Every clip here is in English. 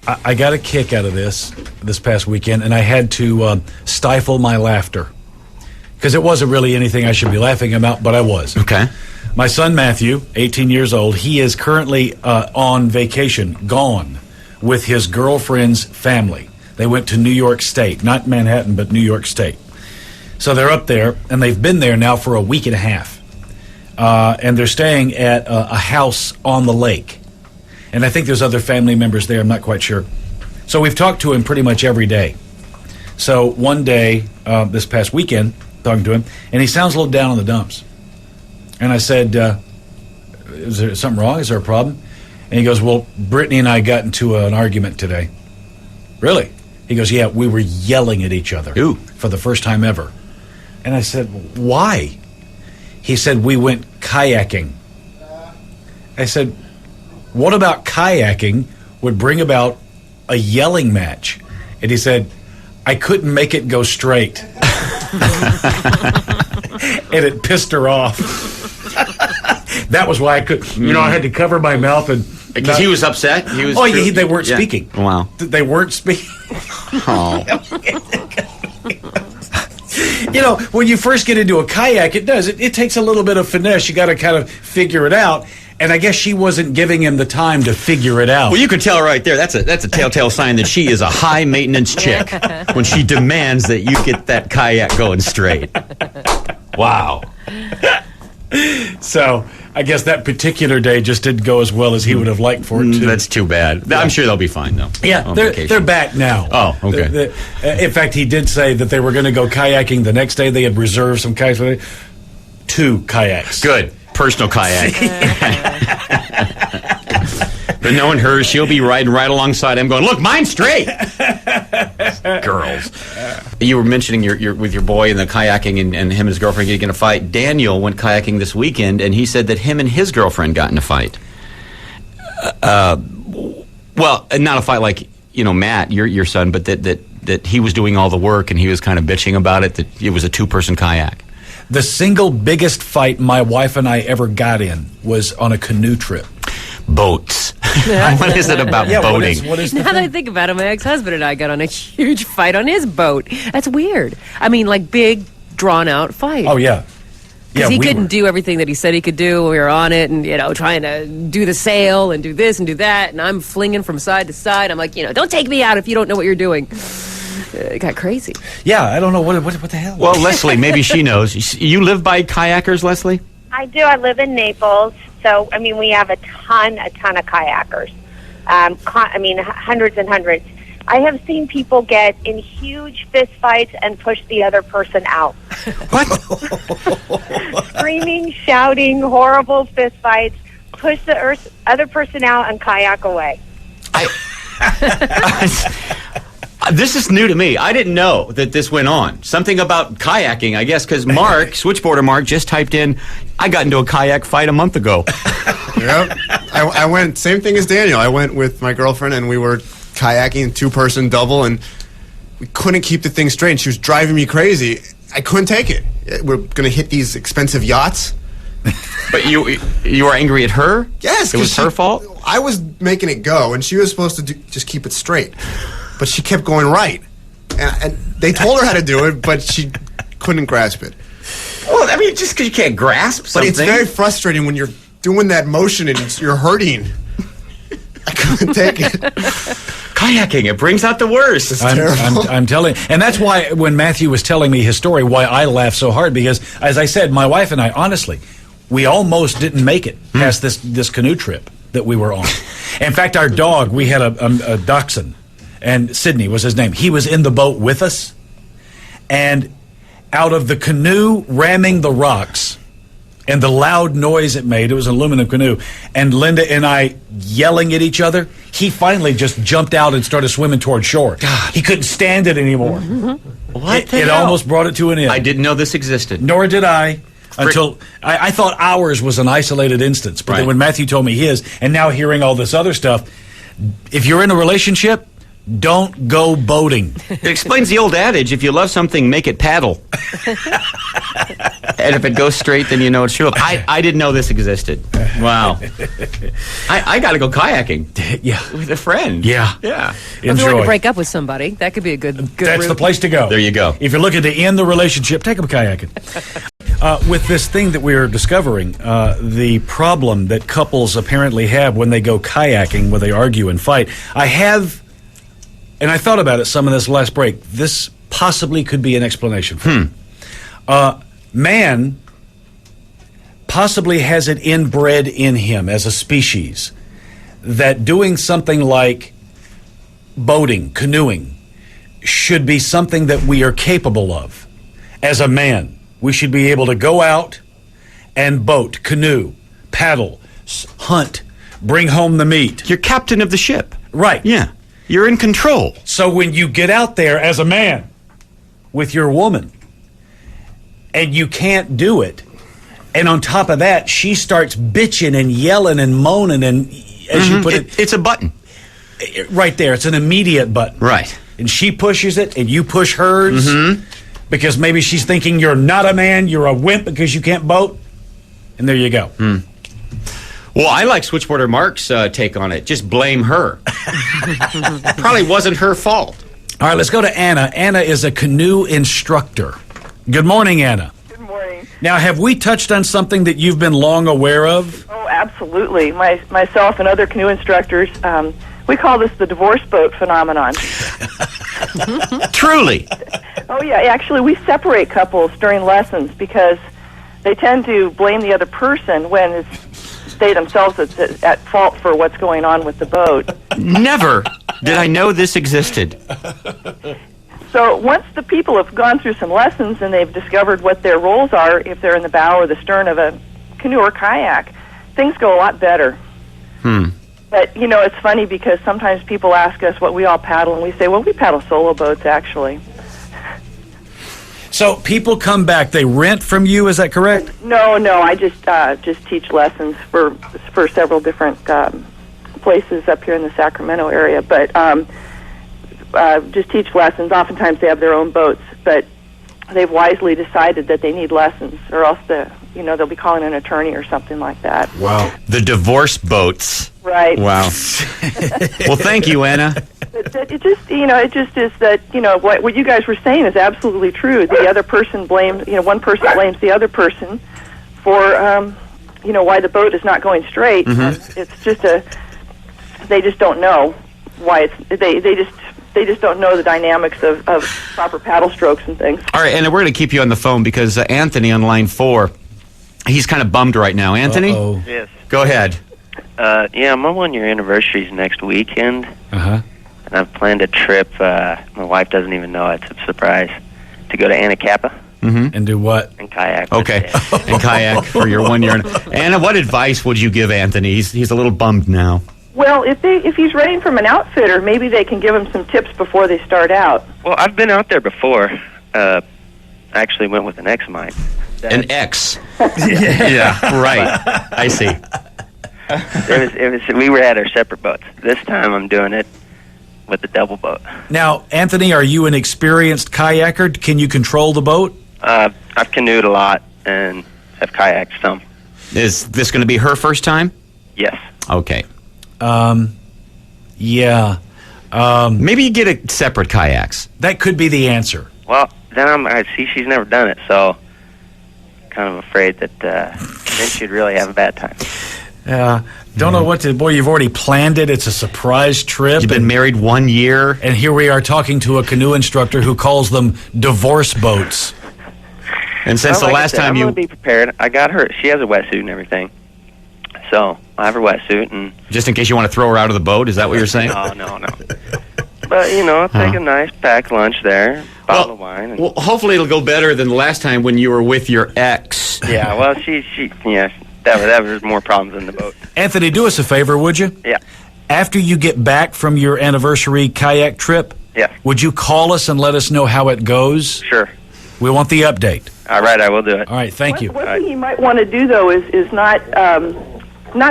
I got a kick out of this past weekend, and I had to stifle my laughter because it wasn't really anything I should be laughing about, but I was. Okay. My son Matthew, 18 years old, he is currently on vacation, gone with his girlfriend's family. They went to New York State, not Manhattan, but New York State. So they're up there, and they've been there now for a week and a half. And they're staying at a house on the lake. And I think there's other family members there. I'm not quite sure. So we've talked to him pretty much every day. So one day, this past weekend, talking to him, and he sounds a little down in the dumps. And I said, is there something wrong? Is there a problem? And he goes, well, Brittany and I got into an argument today. Really? He goes, yeah, we were yelling at each other. Ooh. For the first time ever. And I said, why? He said, we went kayaking. I said, what about kayaking would bring about a yelling match? And he said, I couldn't make it go straight. And it pissed her off. That was why I could, I had to cover my mouth and... Because he was upset? They weren't speaking. Wow. They weren't speaking. Oh. When you first get into a kayak, it takes a little bit of finesse. You got to kind of figure it out. And I guess she wasn't giving him the time to figure it out. Well, you can tell right there. That's a telltale sign that she is a high-maintenance chick when she demands that you get that kayak going straight. Wow. So I guess that particular day just didn't go as well as he would have liked for it to. That's too bad. Yeah. I'm sure they'll be fine, though. Yeah, they're back now. Oh, okay. In fact, he did say that they were going to go kayaking the next day. They had reserved some kayaks. 2 kayaks. Good. Personal kayak. But knowing her, she'll be riding right alongside him going, look, mine's straight. Girls. You were mentioning your with your boy and the kayaking and him and his girlfriend getting in a fight. Daniel went kayaking this weekend, and he said that him and his girlfriend got in a fight. Well, not a fight like, Matt, your son, but that he was doing all the work and he was kind of bitching about it, that it was a 2-person kayak. The single biggest fight my wife and I ever got in was on a canoe trip. Boats. What is it about boating? What is now that I think about it, my ex-husband and I got on a huge fight on his boat. That's weird. I mean, like big, drawn-out fight. Oh, yeah. Because he couldn't do everything that he said he could do. We were on it and, trying to do the sail and do this and do that. And I'm flinging from side to side. I'm like, don't take me out if you don't know what you're doing. It got crazy. Yeah, I don't know. What the hell? Well, Leslie, maybe she knows. You live by kayakers, Leslie? I do. I live in Naples. So, we have a ton of kayakers. Hundreds and hundreds. I have seen people get in huge fist fights and push the other person out. What? Screaming, shouting, horrible fist fights, push the other person out and kayak away. This is new to me. I didn't know that this went on. Something about kayaking, I guess, because Mark, switchboarder Mark, just typed in, I got into a kayak fight a month ago. Yep. I went, same thing as Daniel. I went with my girlfriend, and we were kayaking, 2-person double, and we couldn't keep the thing straight. And she was driving me crazy. I couldn't take it. We're going to hit these expensive yachts. But you were angry at her? Yes. It was her fault? I was making it go, and she was supposed to just keep it straight. But she kept going right. And they told her how to do it, but she couldn't grasp it. Well, just because you can't grasp something. But it's very frustrating when you're doing that motion and you're hurting. I couldn't take it. Kayaking, it brings out the worst. It's terrible. I'm telling you. And that's why when Matthew was telling me his story, why I laughed so hard, because, as I said, my wife and I, honestly, we almost didn't make it past this canoe trip that we were on. In fact, our dog, we had a dachshund. And Sidney was his name. He was in the boat with us. And out of the canoe ramming the rocks and the loud noise it made, it was an aluminum canoe, and Linda and I yelling at each other, he finally just jumped out and started swimming toward shore. God. He couldn't stand it anymore. What it almost brought it to an end. I didn't know this existed. Nor did I. Until I thought ours was an isolated instance. But then when Matthew told me his, and now hearing all this other stuff, if you're in a relationship, don't go boating. It explains the old adage, if you love something, make it paddle. And if it goes straight, then you know it's true. I didn't know this existed. Wow. I got to go kayaking. Yeah. With a friend. Yeah. Yeah. If you want Enjoy. to break up with somebody, that could be a good That's route. the place to go. There you go. If you're looking to end the relationship, take them kayaking. With this thing that we are discovering, the problem that couples apparently have when they go kayaking, when they argue and fight, and I thought about it some in this last break. This possibly could be an explanation. Man possibly has it inbred in him as a species that doing something like boating, canoeing, should be something that we are capable of. As a man, we should be able to go out and boat, canoe, paddle, hunt, bring home the meat. You're captain of the ship. Right. Yeah. You're in control. So when you get out there as a man with your woman and you can't do it, and on top of that, she starts bitching and yelling and moaning, and as you put it, it's a button. Right there, it's an immediate button. Right. And she pushes it, and you push hers because maybe she's thinking you're not a man, you're a wimp because you can't boat. And there you go. Well, I like Switchboarder Mark's take on it. Just blame her. Probably wasn't her fault. All right, let's go to Anna. Anna is a canoe instructor. Good morning, Anna. Good morning. Now, have we touched on something that you've been long aware of? Oh, absolutely. Myself and other canoe instructors, we call this the divorce boat phenomenon. Truly. Oh, yeah. Actually, we separate couples during lessons because they tend to blame the other person when it's they themselves that's at fault for what's going on with the boat. Never did I know this existed. So once the people have gone through some lessons and they've discovered what their roles are, if they're in the bow or the stern of a canoe or kayak, things go a lot better. But, you know, it's funny because sometimes people ask us what we all paddle, and we say, well, we paddle solo boats, actually. So people come back, they rent from you, is that correct? No, I just teach lessons for several different places up here in the Sacramento area, but just teach lessons. Oftentimes they have their own boats, but they've wisely decided that they need lessons, or else they'll be calling an attorney or something like that. Wow. The divorce boats. Right. Wow. Well, thank you, Anna. It just is that, what you guys were saying is absolutely true. The other person blames, one person blames the other person for, why the boat is not going straight. And it's just they just don't know why they just don't know the dynamics of proper paddle strokes and things. All right, Anna, we're going to keep you on the phone because Anthony on line 4, he's kind of bummed right now. Anthony? Uh-oh. Yes. Go ahead. Yeah, my 1-year anniversary is next weekend, Uh-huh. and I've planned a trip. My wife doesn't even know it's a surprise to go to Anacapa And do what? and kayak. with Okay. Dad. And kayak for your 1 year. Anna, what advice would you give Anthony? He's a little bummed now. Well, if he's renting from an outfitter, maybe they can give him some tips before they start out. Well, I've been out there before. I actually went with an ex of mine. An ex. Yeah, right. I see. We were at our separate boats. This time I'm doing it with the double boat. Now, Anthony, are you an experienced kayaker? Can you control the boat? I've canoed a lot and have kayaked some. Is this going to be her first time? Yes. Okay. Yeah. Maybe you get a separate kayaks. That could be the answer. Well, then I see she's never done it, so kind of afraid that then she'd really have a bad time. Don't know what to... Boy, you've already planned it. It's a surprise trip. You've been married 1 year. And here we are talking to a canoe instructor who calls them divorce boats. And since Well, the like I last said, time I'm you... going to be prepared. I got her. She has a wetsuit and everything. So I have her wetsuit and... Just in case you want to throw her out of the boat, is that what you're saying? No. But, take a nice packed lunch there, bottle of wine. And, Well, hopefully it'll go better than the last time when you were with your ex. yeah, well, that was more problems in the boat. Anthony, do us a favor, would you? Yeah. After you get back from your anniversary kayak trip, Yeah. would you call us and let us know how it goes? Sure. We want the update. All right, I will do it. All right, thank you. One thing you might want to do, though, is not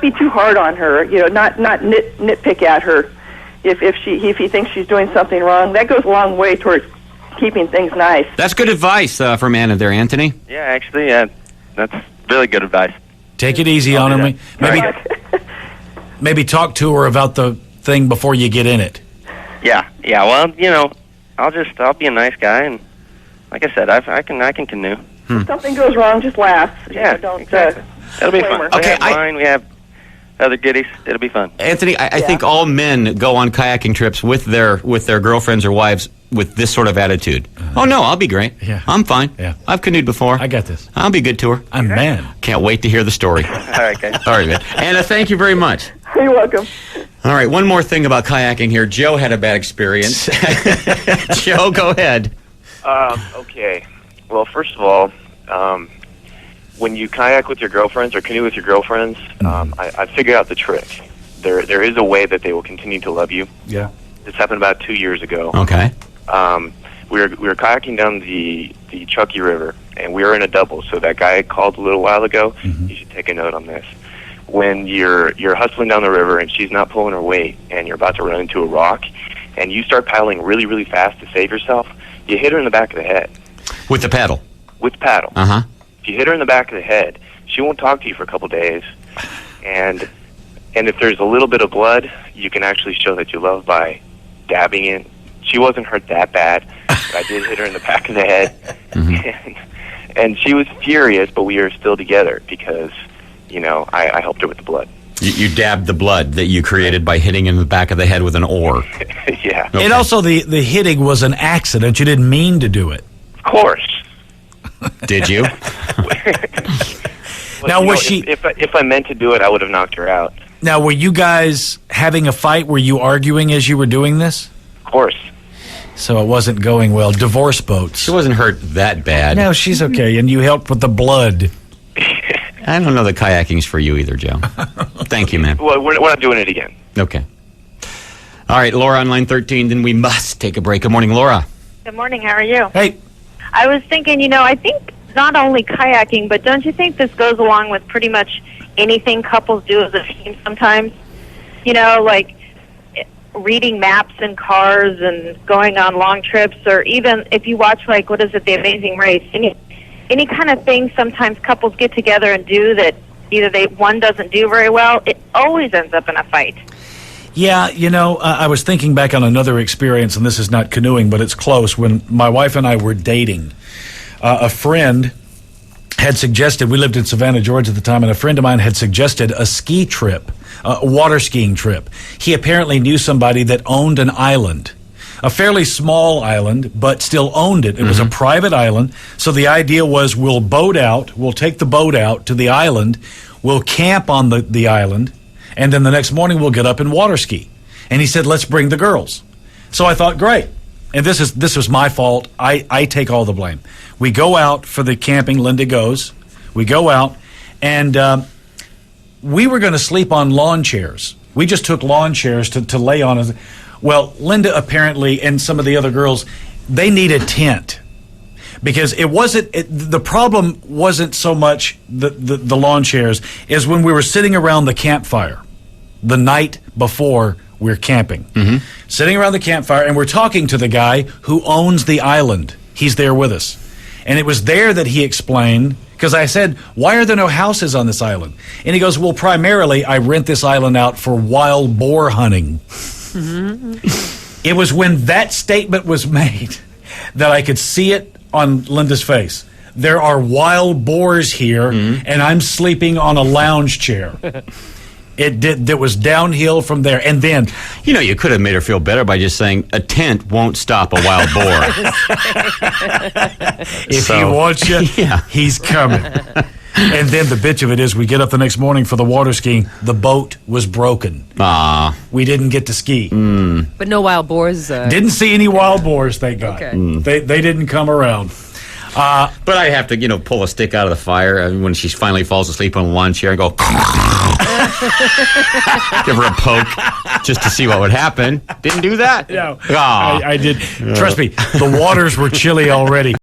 be too hard on her. Not nitpick at her if he thinks she's doing something wrong. That goes a long way towards keeping things nice. That's good advice from Anna there, Anthony. Yeah, actually, that's really good advice. Take it easy on her. Maybe talk to her about the thing before you get in it. Yeah. Well, I'll be a nice guy, and like I said, I can canoe. If something goes wrong, just laugh. Yeah, Don't, exactly. It'll be blame fun. her. We Okay, have wine, we have other goodies. It'll be fun. Anthony, I think all men go on kayaking trips with their girlfriends or wives with this sort of attitude. Oh, no, I'll be great. Yeah. I'm fine. Yeah. I've canoed before. I got this. I'll be good to her. I'm man. Can't wait to hear the story. All right, guys. All right, man. Anna, thank you very much. You're welcome. All right, one more thing about kayaking here. Joe had a bad experience. Joe, go ahead. Okay. Well, first of all, when you kayak with your girlfriends or canoe with your girlfriends, I figured out the trick. There is a way that they will continue to love you. Yeah. This happened about 2 years ago. Okay. We were kayaking down the Truckee River, and we were in a double. So that guy called a little while ago. You should take a note on this. When you're hustling down the river and she's not pulling her weight, and you're about to run into a rock, and you start paddling really, really fast to save yourself, you hit her in the back of the head With the paddle. with the paddle. Uh-huh. If you hit her in the back of the head, she won't talk to you for a couple days, and if there's a little bit of blood, you can actually show that you love by dabbing it. She wasn't hurt that bad, but I did hit her in the back of the head, and she was furious, but we were still together because, I helped her with the blood. You dabbed the blood that you created by hitting in the back of the head with an oar. Yeah, Okay. And also, the hitting was an accident. You didn't mean to do it. of course. Did you? Well, Now, was she- If I meant to do it, I would have knocked her out. Now, were you guys having a fight? Were you arguing as you were doing this? Of course. So it wasn't going well. Divorce boats. She wasn't hurt that bad. No, she's okay. And you helped with the blood. I don't know that kayaking's for you either, Joe. Thank you, man. Well, we're not doing it again. Okay. All right, Laura on line 13, then we must take a break. Good morning, Laura. Good morning. How are you? Hey, I was thinking, I think not only kayaking, but don't you think this goes along with pretty much anything couples do as a team sometimes? Like reading maps in cars and going on long trips, or even if you watch, The Amazing Race, any kind of thing sometimes couples get together and do that either one doesn't do very well, it always ends up in a fight. yeah, I was thinking back on another experience, and this is not canoeing, but it's close. When my wife and I were dating, a friend had suggested, we lived in Savannah, Georgia at the time, and a friend of mine had suggested a ski trip, a water skiing trip. He apparently knew somebody that owned an island, a fairly small island, but still owned it. It was a private island. So the idea was we'll take the boat out to the island, we'll camp on the island, and then the next morning we'll get up and water ski. And he said, let's bring the girls. So I thought, great. And this was my fault. I take all the blame. We go out for the camping. Linda goes. We go out, and we were going to sleep on lawn chairs. We just took lawn chairs to lay on. Well, Linda apparently and some of the other girls, they need a tent. Because the problem wasn't so much the lawn chairs, is when we were sitting around the campfire the night before we're camping. Sitting around the campfire, and we're talking to the guy who owns the island. He's there with us. And it was there that he explained, because I said, why are there no houses on this island? And he goes, well, primarily I rent this island out for wild boar hunting. It was when that statement was made that I could see it on Linda's face. There are wild boars here, and I'm sleeping on a lounge chair. It was downhill from there. And then, You could have made her feel better by just saying, a tent won't stop a wild boar. if he wants you, Yeah. he's coming. And then the bitch of it is, we get up the next morning for the water skiing. The boat was broken. Ah. We didn't get to ski. But no wild boars. Didn't see any wild boars, thank God. Okay. They didn't come around. But I have to, pull a stick out of the fire when she finally falls asleep on a lawn chair and go, give her a poke just to see what would happen. Didn't do that. No, Ah. I did. Trust me, the waters were chilly already.